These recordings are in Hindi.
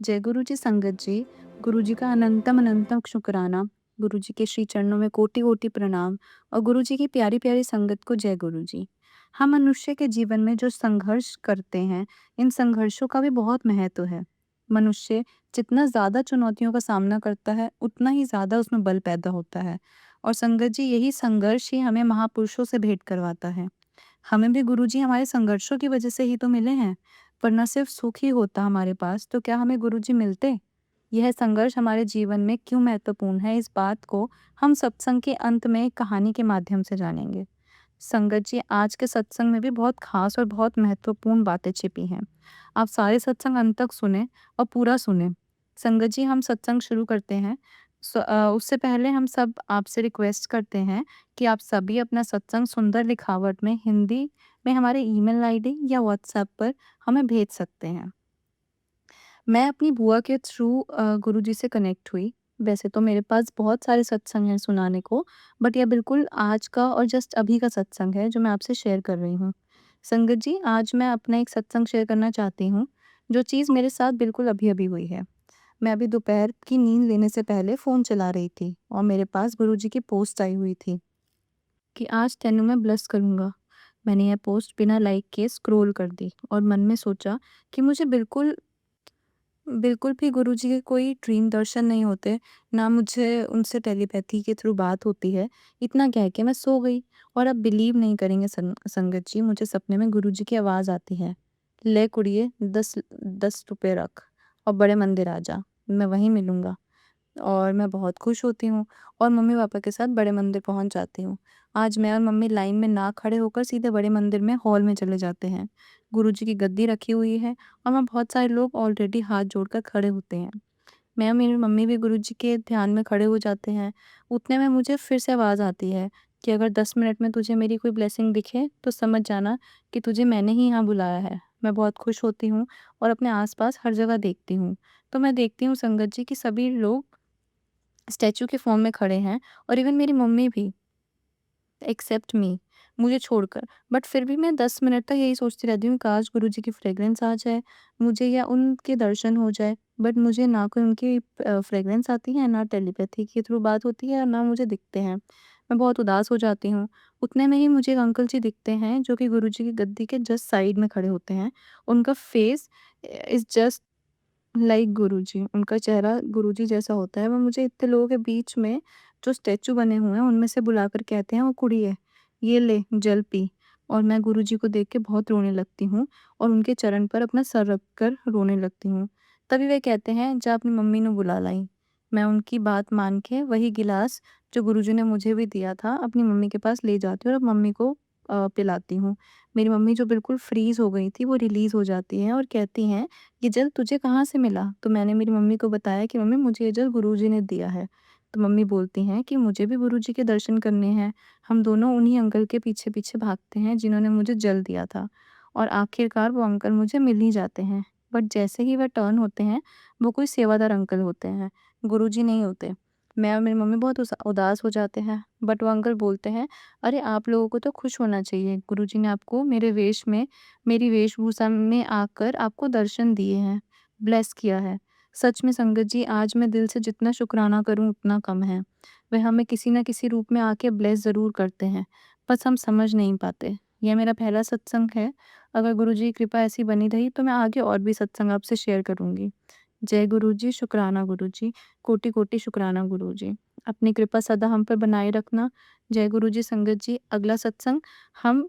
जय गुरु जी संगत जी, गुरु जी का अनंतम अनंतम शुक्राना, गुरु जी के श्री चरणों में कोटि-कोटि प्रणाम और गुरु जी की प्यारी-प्यारी संगत को जय गुरु जी। हम मनुष्य के जीवन में जो संघर्ष करते हैं, इन संघर्षों का भी बहुत महत्व है। मनुष्य जितना ज़्यादा चुनौतियों का सामना करता है, उतना ही ज़्यादा उसमें बल पैदा होता है और संगत जी यही संघर्ष ही हमें महापुरुषों से भेंट करवाता है। हमें भी गुरुजी हमारे संघर्षों की वजह से ही तो मिले हैं, वरना सिर्फ सुख ही होता हमारे पास तो क्या हमें गुरुजी मिलते? यह संघर्ष हमारे जीवन में क्यों महत्वपूर्ण है, इस बात को हम सत्संग के अंत में एक कहानी के माध्यम से जानेंगे। संगत जी, आज के सत्संग में भी बहुत खास और बहुत महत्वपूर्ण बातें छिपी हैं। आप सारे सत्संग अंत तक सुने और पूरा सुने। संगत जी, हम सत्संग शुरू करते हैं। उससे पहले हम सब आपसे रिक्वेस्ट करते हैं कि आप सभी अपना सत्संग सुंदर लिखावट में हिंदी में हमारे ईमेल आईडी या व्हाट्सएप पर हमें भेज सकते हैं। मैं अपनी बुआ के थ्रू गुरुजी से कनेक्ट हुई। वैसे तो मेरे पास बहुत सारे सत्संग हैं सुनाने को, बट ये बिल्कुल आज का और जस्ट अभी का सत्संग है जो मैं आपसे शेयर कर रही हूँ। संगत जी, आज मैं अपना एक सत्संग शेयर करना चाहती हूँ, जो चीज़ मेरे साथ बिल्कुल अभी-अभी हुई है। मैं अभी दोपहर की नींद लेने से पहले फ़ोन चला रही थी और मेरे पास गुरुजी की पोस्ट आई हुई थी कि आज तेनू मैं ब्लेस करूँगा। मैंने यह पोस्ट बिना लाइक किए स्क्रॉल कर दी और मन में सोचा कि मुझे बिल्कुल बिल्कुल भी गुरुजी के कोई ड्रीम दर्शन नहीं होते, ना मुझे उनसे टेलीपैथी के थ्रू बात होती है। इतना कह के मैं सो गई और आप बिलीव नहीं करेंगे संगत जी, मुझे सपने में गुरुजी की आवाज़ आती है, "ले कुड़िए 10 रुपए रख और बड़े मंदिर आ जा, मैं वहीं मिलूँगा।" और मैं बहुत खुश होती हूँ और मम्मी-पापा के साथ बड़े मंदिर पहुँच जाती हूँ। आज मैं और मम्मी लाइन में ना खड़े होकर सीधे बड़े मंदिर में हॉल में चले जाते हैं। गुरुजी की गद्दी रखी हुई है और वहाँ बहुत सारे लोग ऑलरेडी हाथ जोड़कर खड़े होते हैं। मैं और मेरी मम्मी भी गुरुजी के ध्यान में खड़े हो जाते हैं। उतने में मुझे फिर से आवाज़ आती है कि अगर 10 मिनट में तुझे मेरी कोई ब्लेसिंग दिखे तो समझ जाना कि तुझे मैंने ही यहाँ बुलाया है। मैं बहुत खुश होती हूँ और अपने आस-पास हर जगह देखती हूँ। तो मैं देखती हूँ संगत जी कि सभी लोग स्टैच्यू के फॉर्म में खड़े हैं और इवन मेरी मम्मी भी, एक्सेप्ट मी, मुझे छोड़कर। बट फिर भी मैं 10 मिनट तक यही सोचती रहती हूँ काश गुरुजी की फ्रेग्रेंस आ जाए मुझे या उनके दर्शन हो जाए। बट मुझे ना कोई उनकी फ्रेग्रेंस आती है, ना टेलीपैथी के थ्रू बात होती है और ना मुझे दिखते हैं। मैं बहुत उदास हो जाती हूँ। उतने में ही मुझे एक अंकल जी दिखते हैं जो कि गुरुजी की गद्दी के जस्ट साइड में खड़े होते हैं। उनका फेस इज़ जस्ट लाइक गुरुजी, उनका चेहरा गुरुजी जैसा होता है। वो मुझे इतने लोगों के बीच में जो स्टैच्यू बने हुए हैं उनमें से बुलाकर कहते हैं, "वो कुड़ी है, ये ले जल पी।" और मैं गुरुजी को देख के बहुत रोने लगती हूँ और उनके चरण पर अपना सर रख कर रोने लगती हूँ। तभी वे कहते हैं, "जा अपनी मम्मी नू बुला लाई।" मैं उनकी बात मान के वही गिलास जो गुरुजी ने मुझे भी दिया था अपनी मम्मी के पास ले जाती हूँ और मम्मी को पिलाती हूँ। मेरी मम्मी जो बिल्कुल फ्रीज़ हो गई थी वो रिलीज़ हो जाती हैं और कहती हैं, "ये जल तुझे कहाँ से मिला?" तो मैंने मेरी मम्मी को बताया कि मम्मी मुझे ये जल गुरुजी ने दिया है। तो मम्मी बोलती हैं कि मुझे भी गुरुजी के दर्शन करने हैं। हम दोनों उन्हीं अंकल के पीछे-पीछे भागते हैं जिन्होंने मुझे जल दिया था और आखिरकार वो अंकल मुझे मिल ही जाते हैं। बट जैसे ही वह टर्न होते हैं, वो कोई सेवादार अंकल होते हैं, गुरुजी नहीं होते। मैं और मेरी मम्मी बहुत उदास हो जाते हैं, बट वो अंकल बोलते हैं, "अरे! आप लोगों को तो खुश होना चाहिए। गुरुजी ने आपको मेरे वेश में मेरी वेशभूषा में आकर आपको दर्शन दिए हैं, ब्लेस किया है। सच में संगत जी, आज मैं दिल से जितना शुक्राना करूँ उतना कम है। वह हमें किसी न किसी रूप में आके ब्लेस ज़रूर करते हैं, बस हम समझ नहीं पाते। यह मेरा पहला सत्संग है। अगर गुरुजी की कृपा ऐसी बनी रही तो मैं आगे और भी सत्संग आपसे शेयर करूँगी। जय गुरुजी, शुक्राना गुरुजी, कोटि-कोटि शुक्राना गुरुजी। अपनी कृपा सदा हम पर बनाए रखना। जय गुरुजी संगत जी, अगला सत्संग हम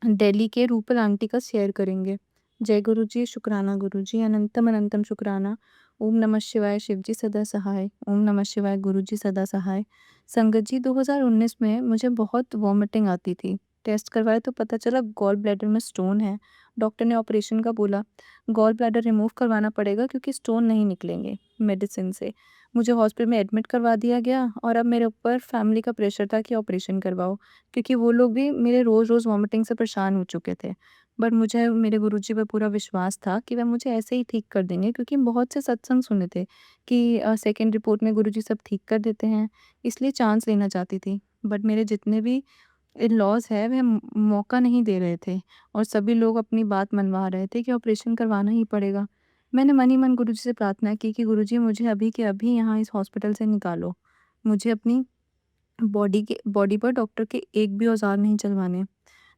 दिल्ली के रूपल आंटी का शेयर करेंगे। जय गुरु जी, शुक्राना गुरु जी, अनंतम अनंतम शुक्राना। ओम नमः शिवाय, शिव जी सदा सहाय। ओम नमः शिवाय, गुरु जी सदा सहाय। संगत जी, 2019 में मुझे बहुत वॉमिटिंग आती थी। टेस्ट करवाए तो पता चला गॉल ब्लैडर में स्टोन है। डॉक्टर ने ऑपरेशन का बोला, गॉल ब्लैडर रिमूव करवाना पड़ेगा क्योंकि स्टोन नहीं निकलेंगे मेडिसिन से। मुझे हॉस्पिटल में एडमिट करवा दिया गया और अब मेरे ऊपर फैमिली का प्रेशर था कि ऑपरेशन करवाओ। क्योंकि वो लोग भी मेरे रोज़-रोज़ वॉमिटिंग से परेशान हो चुके थे। बट मुझे मेरे गुरुजी पे पूरा विश्वास था कि वह मुझे ऐसे ही ठीक कर देंगे क्योंकि बहुत से सत्संग सुने थे कि सेकंड रिपोर्ट में गुरुजी सब ठीक कर देते हैं, इसलिए चांस लेना चाहती थी। बट मेरे जितने भी इन-लॉज़ हैं वह मौका नहीं दे रहे थे और सभी लोग अपनी बात मनवा रहे थे कि ऑपरेशन करवाना ही पड़ेगा। मैंने मन ही मन गुरुजी से प्रार्थना की कि गुरुजी मुझे अभी के अभी यहाँ इस हॉस्पिटल से निकालो। मुझे अपनी बॉडी पर डॉक्टर के एक भी औज़ार नहीं चलवाने,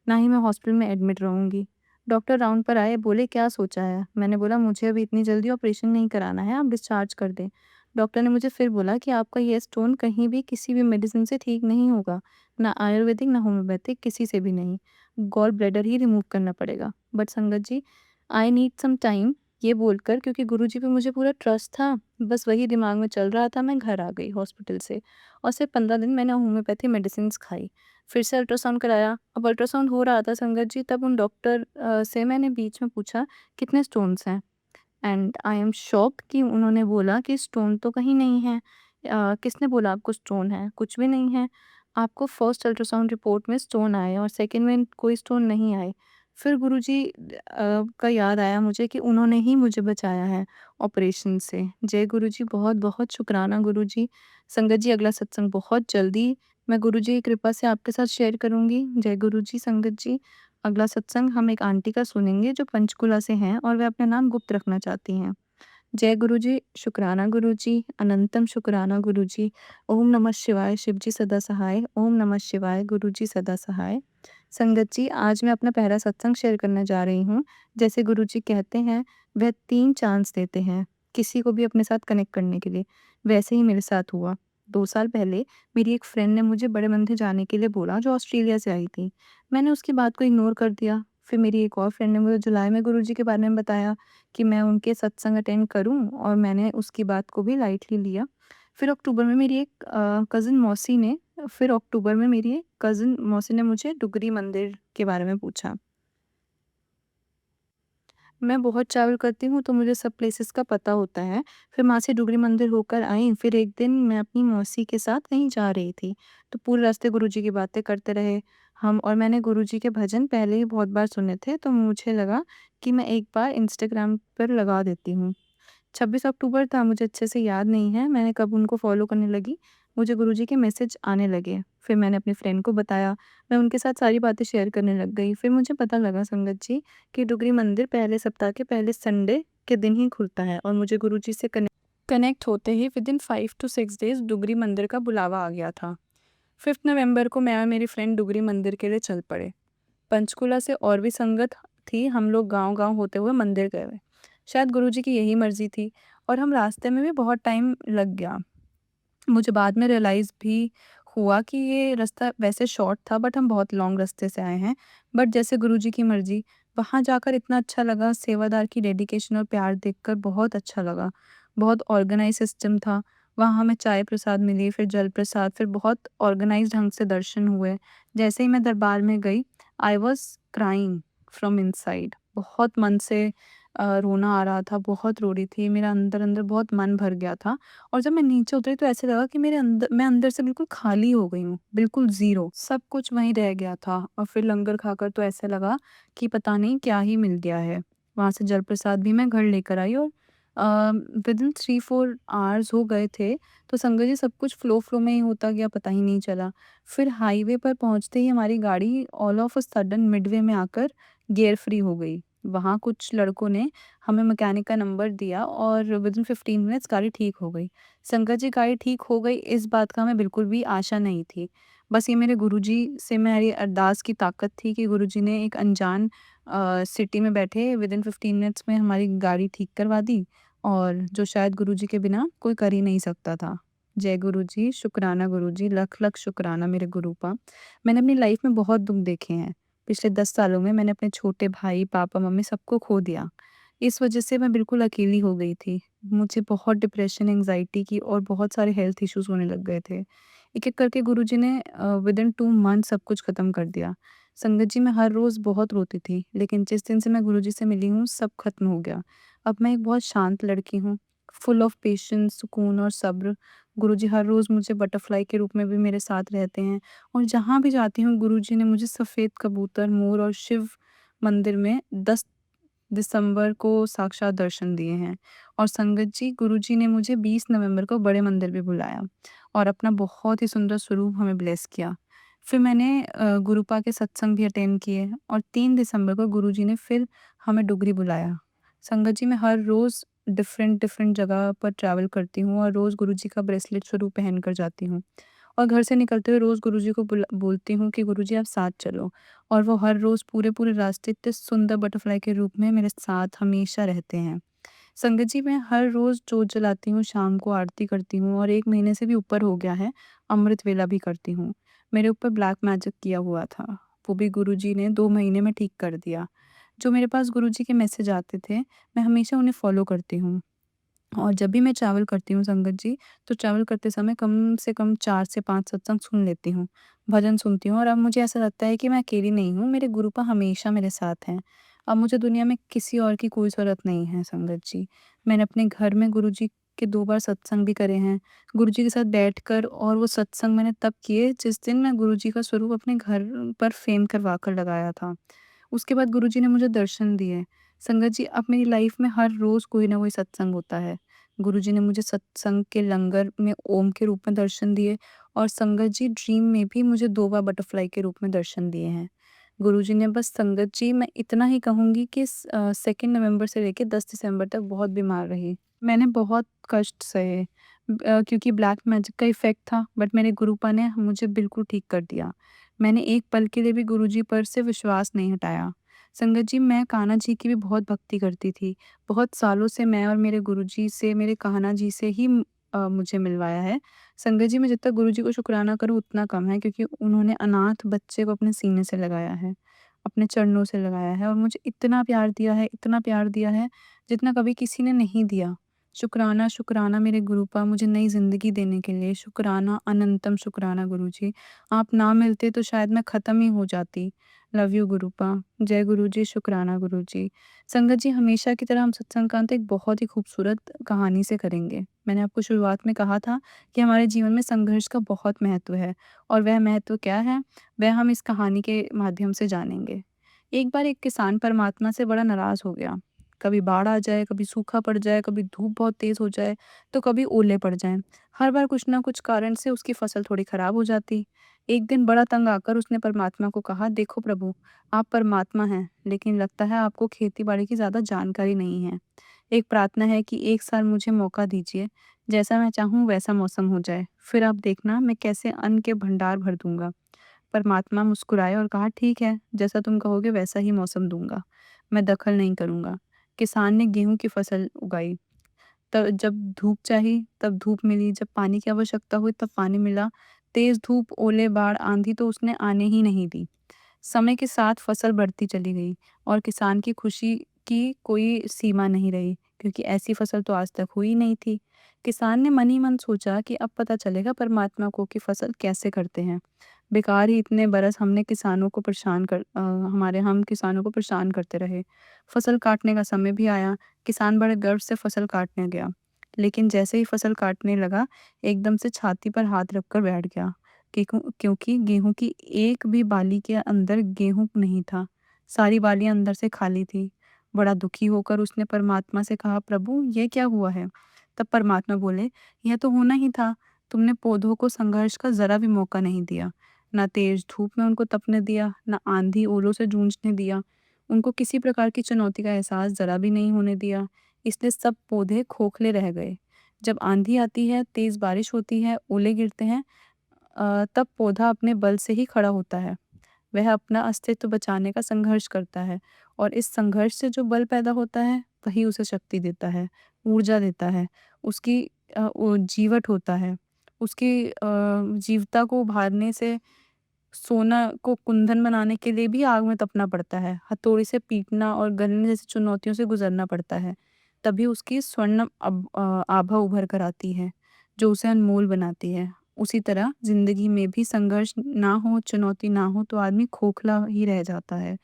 ना ही मैं हॉस्पिटल में एडमिट रहूँगी। डॉक्टर राउंड पर आए, बोले क्या सोचा है? मैंने बोला मुझे अभी इतनी जल्दी ऑपरेशन नहीं कराना है, आप डिस्चार्ज कर दें। डॉक्टर ने मुझे फिर बोला कि आपका ये स्टोन कहीं भी किसी भी मेडिसिन से ठीक नहीं होगा, ना आयुर्वेदिक ना होम्योपैथिक किसी से भी नहीं। गॉल ब्लैडर ही रिमूव करना पड़ेगा। बट संगत जी, आई नीड सम टाइम, ये बोलकर, क्योंकि गुरुजी पे मुझे पूरा ट्रस्ट था, बस वही दिमाग में चल रहा था, मैं घर आ गई हॉस्पिटल से और सिर्फ 15 दिन मैंने होम्योपैथी मेडिसिन्स खाई। फिर से अल्ट्रासाउंड कराया। अब अल्ट्रासाउंड हो रहा था संगत जी, तब उन डॉक्टर से मैंने बीच में पूछा कितने स्टोन्स हैं? एंड आई एम शॉक्ड कि उन्होंने बोला कि स्टोन तो कहीं नहीं है। किसने बोला आपको स्टोन है? कुछ भी नहीं है। आपको फर्स्ट अल्ट्रासाउंड रिपोर्ट में स्टोन आए और सेकंड में कोई स्टोन नहीं आए। फिर गुरुजी का याद आया मुझे कि उन्होंने ही मुझे बचाया है ऑपरेशन से। जय गुरुजी, बहुत-बहुत शुक्राना गुरुजी। संगत जी, अगला सत्संग बहुत जल्दी मैं गुरुजी की कृपा से आपके साथ शेयर करूँगी। जय गुरुजी संगत जी। अगला सत्संग हम एक आंटी का सुनेंगे जो पंचकुला से हैं और वे अपना नाम गुप्त रखना चाहती हैं। जय गुरुजी, शुक्राना गुरुजी, अनंतम शुक्राना गुरुजी। ओम नमः शिवाय, शिव जी सदा सहाय। ओम नमः शिवाय, गुरुजी सदा सहाय। संगत जी, आज मैं अपना पहला सत्संग शेयर करने जा रही हूँ। जैसे गुरुजी कहते हैं, वह 3 चांस देते हैं, किसी को भी अपने साथ कनेक्ट करने के लिए। वैसे ही मेरे साथ हुआ। 2 साल पहले मेरी एक फ्रेंड ने मुझे बड़े मंदिर जाने के लिए बोला जो ऑस्ट्रेलिया से आई थी। मैंने उसकी बात को इग्नोर कर दिया। फिर मेरी एक और फ्रेंड ने मुझे जुलाई में गुरुजी के बारे में बताया कि मैं उनके सत्संग अटेंड करूँ और मैंने उसकी बात को भी लाइटली लिया। फिर अक्टूबर में मेरी एक कज़िन मौसी ने मुझे डुगरी मंदिर के बारे में पूछा। मैं बहुत ट्रैवल करती हूँ तो मुझे सब प्लेसेस का पता होता है। फिर माँ से डुगरी मंदिर होकर आई, फिर एक दिन मैं अपनी मौसी के साथ कहीं जा रही थी, तो पूरे रास्ते गुरुजी की बातें करते रहे हम, और मैंने गुरुजी के भजन पहले ही बहुत बार सुने थे, तो मुझे लगा कि मैं एक बार इंस्टाग्राम पर लगा देती हूँ। 26 अक्टूबर था, मुझे अच्छे से याद नहीं है, मैंने कब उनको फ़ॉलो करने लगी, मुझे गुरुजी के मैसेज आने लगे। फिर मैंने अपनी फ्रेंड को बताया, मैं उनके साथ सारी बातें शेयर करने लग गई। फिर मुझे पता लगा संगत जी कि डुगरी मंदिर पहले सप्ताह के पहले संडे के दिन ही खुलता है और मुझे गुरुजी से कनेक्ट होते ही विदिन 5 टू 6 डेज़ डुगरी मंदिर का बुलावा आ गया था। 5 नवंबर को मैं और मेरी फ्रेंड डुगरी मंदिर के लिए चल पड़े। पंचकुला से और भी संगत थी, हम लोग गाँव-गाँव होते हुए मंदिर गए। शायद गुरुजी की यही मर्ज़ी थी और हम रास्ते में भी बहुत टाइम लग गया। मुझे बाद में रियलाइज़ भी हुआ कि ये रास्ता वैसे शॉर्ट था, बट हम बहुत लॉन्ग रास्ते से आए हैं। बट जैसे गुरुजी की मर्ज़ी, वहाँ जाकर इतना अच्छा लगा, सेवादार की डेडिकेशन और प्यार देखकर बहुत अच्छा लगा। बहुत ऑर्गनाइज़ सिस्टम था। वहाँ हमें चाय प्रसाद मिली, फिर जल प्रसाद, फिर बहुत ऑर्गनाइज़्ड ढंग से दर्शन हुए। जैसे ही मैं दरबार में गई, I was crying from inside. बहुत मन से रोना आ रहा था, बहुत रो रही थी। मेरा अंदर-अंदर बहुत मन भर गया था। और जब मैं नीचे उतरी तो ऐसे लगा कि मैं अंदर से बिल्कुल खाली हो गई हूँ, बिल्कुल ज़ीरो, सब कुछ वहीं रह गया था। और फिर लंगर खाकर तो ऐसा लगा कि पता नहीं क्या ही मिल गया है। वहाँ से जल प्रसाद भी मैं घर लेकर आई और विदिन 3-4 आवर्स हो गए थे, तो संगत जी सब कुछ फ़्लो में ही होता गया, पता ही नहीं चला। फिर हाईवे पर पहुँचते ही हमारी गाड़ी all of a sudden Midway में आकर गियर फ्री हो गई। वहाँ कुछ लड़कों ने हमें मैकेनिक का नंबर दिया और विदिन 15 मिनट्स गाड़ी ठीक हो गई। शंकर जी, गाड़ी ठीक हो गई इस बात का हमें बिल्कुल भी आशा नहीं थी। बस ये मेरे गुरुजी से मेरी अरदास की ताकत थी कि गुरुजी ने एक अनजान सिटी में बैठे विदिन 15 मिनट्स में हमारी गाड़ी ठीक करवा दी, और जो शायद गुरुजी के बिना कोई कर ही नहीं सकता था। जय गुरुजी, शुक्राना गुरुजी, लख-लख शुक्राना मेरे गुरूपा। मैंने अपनी लाइफ में बहुत दुःख देखे हैं। पिछले 10 सालों में मैंने अपने छोटे भाई, पापा, मम्मी सबको खो दिया। इस वजह से मैं बिल्कुल अकेली हो गई थी। मुझे बहुत डिप्रेशन, एंग्ज़ायटी की और बहुत सारे हेल्थ इश्यूज़ होने लग गए थे। एक-एक करके गुरुजी ने विदिन 2 मंथ सब कुछ ख़त्म कर दिया। संगत जी, मैं हर रोज़ बहुत रोती थी, लेकिन जिस दिन से मैं गुरुजी से मिली हूँ, सब ख़त्म हो गया। अब मैं एक बहुत शांत लड़की हूँ, फुल ऑफ पेशेंस, सुकून और सब्र। गुरुजी हर रोज़ मुझे बटरफ्लाई के रूप में भी मेरे साथ रहते हैं और जहाँ भी जाती हूँ, गुरुजी ने मुझे सफ़ेद कबूतर, मोर और शिव मंदिर में 10 दिसंबर को साक्षात दर्शन दिए हैं। और संगत जी, गुरुजी ने मुझे 20 नवंबर को बड़े मंदिर भी बुलाया और अपना बहुत ही सुंदर स्वरूप हमें ब्लेस किया। फिर मैंने गुरुपा के सत्संग भी अटेंड किए और 3 दिसंबर को गुरुजी ने फिर हमें डुगरी बुलाया। संगत जी, मैं हर रोज़ डिफ़रेंट डिफ़रेंट जगह पर ट्रैवल करती हूँ और रोज़ गुरुजी का ब्रेसलेट ज़रूर पहन कर जाती हूँ। और घर से निकलते हुए रोज़ गुरुजी को बोलती हूँ कि गुरुजी आप साथ चलो। और वो हर रोज़ पूरे-पूरे रास्ते इतने सुंदर बटरफ्लाई के रूप में मेरे साथ हमेशा रहते हैं। संगत जी, मैं हर रोज़ जोत जलाती हूँ, शाम को आरती करती हूँ और 1 महीने से भी ऊपर हो गया है, अमृत वेला भी करती हूँ। मेरे ऊपर ब्लैक मैजिक किया हुआ था, वो भी गुरुजी ने 2 महीने में ठीक कर दिया। जो मेरे पास गुरुजी के मैसेज आते थे, मैं हमेशा उन्हें फ़ॉलो करती हूँ। और जब भी मैं ट्रैवल करती हूँ संगत जी, तो ट्रैवल करते समय कम से कम 4 से 5 सत्संग सुन लेती हूँ, भजन सुनती हूँ और अब मुझे ऐसा लगता है कि मैं अकेली नहीं हूँ, मेरे गुरुपा हमेशा मेरे साथ हैं। अब मुझे दुनिया में किसी और की कोई ज़रूरत नहीं है संगत जी। मैंने अपने घर में गुरुजी के 2 बार सत्संग भी करे हैं। गुरुजी के साथ बैठकर और वो सत्संग मैंने तब किए जिस दिन मैं गुरुजी का स्वरूप अपने घर पर फ्रेम करवा कर लगाया था। उसके बाद गुरुजी ने मुझे दर्शन दिए। संगत जी, अब मेरी लाइफ में हर रोज़ कोई ना कोई सत्संग होता है। गुरुजी ने मुझे सत्संग के लंगर में ओम के रूप में दर्शन दिए और संगत जी, ड्रीम में भी मुझे 2 बार बटरफ्लाई के रूप में दर्शन दिए हैं। गुरुजी ने बस संगत जी, मैं इतना ही कहूँगी कि 2 नवंबर से लेके 10 दिसंबर तक बहुत बीमार रही। मैंने बहुत कष्ट सहे, क्योंकि ब्लैक मैजिक का इफ़ेक्ट था, बट मेरे गुरुपा ने मुझे बिल्कुल ठीक कर दिया। मैंने एक पल के लिए भी गुरुजी पर से विश्वास नहीं हटाया। संगत जी, मैं कान्हा जी की भी बहुत भक्ति करती थी। बहुत सालों से मैं और मेरे गुरुजी से, मेरे कान्हा जी से ही मुझे मिलवाया है। संगत जी, मैं जितना गुरुजी को शुक्राना करूँ उतना कम है, क्योंकि उन्होंने अनाथ बच्चे को अपने सीने से लगाया है, अपने चरणों से लगाया है और मुझे इतना प्यार दिया है, इतना प्यार दिया है, जितना कभी किसी ने नहीं दिया। शुक्राना, शुक्राना मेरे गुरुपा, मुझे नई ज़िंदगी देने के लिए। शुक्राना, अनंतम शुक्राना गुरुजी। आप ना मिलते तो शायद मैं ख़त्म ही हो जाती। Love you गुरुपा। जय गुरुजी, शुक्राना गुरुजी। संगत जी, हमेशा की तरह हम सत्संग का अंत एक बहुत ही खूबसूरत कहानी से करेंगे। मैंने आपको शुरुआत में कहा था कि हमारे जीवन में संघर्ष का बहुत महत्व है और वह महत्व क्या है, वह हम इस कहानी के माध्यम से जानेंगे। एक बार एक किसान परमात्मा से बड़ा नाराज़ हो गया। कभी बाढ़ आ जाए, कभी सूखा पड़ जाए, कभी धूप बहुत तेज़ हो जाए, तो कभी ओले पड़ जाएँ। हर बार कुछ ना कुछ कारण से उसकी फसल थोड़ी खराब हो जाती। एक दिन बड़ा तंग आकर उसने परमात्मा को कहा, देखो प्रभु, आप परमात्मा हैं, लेकिन लगता है आपको खेती-बाड़ी की ज़्यादा जानकारी नहीं है। एक प्रार्थना है कि एक साल मुझे मौका दीजिए, जैसा मैं चाहूँ वैसा मौसम हो जाए, फिर आप देखना मैं कैसे अन्न के भंडार भर दूँगा। परमात्मा मुस्कुराए और कहा, ठीक है, जैसा तुम कहोगे वैसा ही मौसम दूँगा, मैं दखल नहीं करूँगा। किसान ने गेहूँ की फसल उगाई। त जब धूप चाही तब धूप मिली, जब पानी की आवश्यकता हुई तब पानी मिला। तेज़ धूप, ओले, बाढ़, आँधी तो उसने आने ही नहीं दी। समय के साथ फसल बढ़ती चली गई और किसान की खुशी की कोई सीमा नहीं रही, क्योंकि ऐसी फसल तो आज तक हुई नहीं थी। किसान ने मन ही मन सोचा कि अब पता चलेगा परमात्मा को कि फसल कैसे करते हैं। बेकार ही इतने बरस हम किसानों को परेशान करते रहे। फसल काटने का समय भी आया। किसान बड़े गर्व से फसल काटने गया, लेकिन जैसे ही फसल काटने लगा, एकदम से छाती पर हाथ रखकर बैठ गया, क्योंकि गेहूँ की एक भी बाली के अंदर गेहूँ नहीं था। सारी बालियाँ अंदर से खाली थी। बड़ा दुखी होकर उसने परमात्मा से कहा, प्रभु ये क्या हुआ है? तब परमात्मा बोले, यह तो होना ही था। तुमने पौधों को संघर्ष का ज़रा भी मौका नहीं दिया। ना तेज धूप में उनको तपने दिया, ना आंधी ओलों से जूझने दिया। उनको किसी प्रकार की चुनौती का एहसास ज़रा भी नहीं होने दिया। इसलिए सब पौधे खोखले रह गए। जब आंधी आती है, तेज़ बारिश होती है, ओले गिरते हैं, तब पौधा अपने बल से ही खड़ा होता है। वह अपना अस्तित्व बचाने का संघर्ष करता है और इस संघर्ष से जो बल पैदा होता है, वही उसे शक्ति देता है, ऊर्जा देता है, उसकी वो जीवट होता है। उसकी जीवता को उभारने से सोना को कुंदन बनाने के लिए भी आग में तपना पड़ता है, हथौड़ी से पीटना और गलने जैसी चुनौतियों से गुजरना पड़ता है। तभी उसकी स्वर्णिम आभा उभर कर आती है, जो उसे अनमोल बनाती है। उसी तरह ज़िंदगी में भी संघर्ष ना हो, चुनौती ना हो तो आदमी खोखला ही रह जाता है।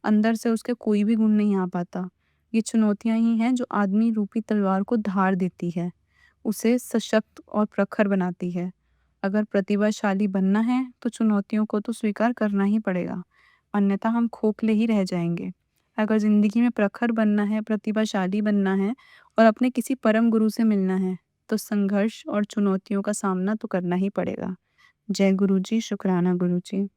अंदर से उसके कोई भी गुण नहीं आ पाता। ये चुनौतियाँ ही हैं जो आदमी रूपी तलवार को धार देती है, उसे सशक्त और प्रखर बनाती है। अगर प्रतिभाशाली बनना है तो चुनौतियों को तो स्वीकार करना ही पड़ेगा, अन्यथा हम खोखले ही रह जाएँगे। अगर ज़िंदगी में प्रखर बनना है, प्रतिभाशाली बनना है और अपने किसी परम गुरु से मिलना है, तो संघर्ष और चुनौतियों का सामना तो करना ही पड़ेगा। जय गुरु जी, शुक्राना गुरु जी।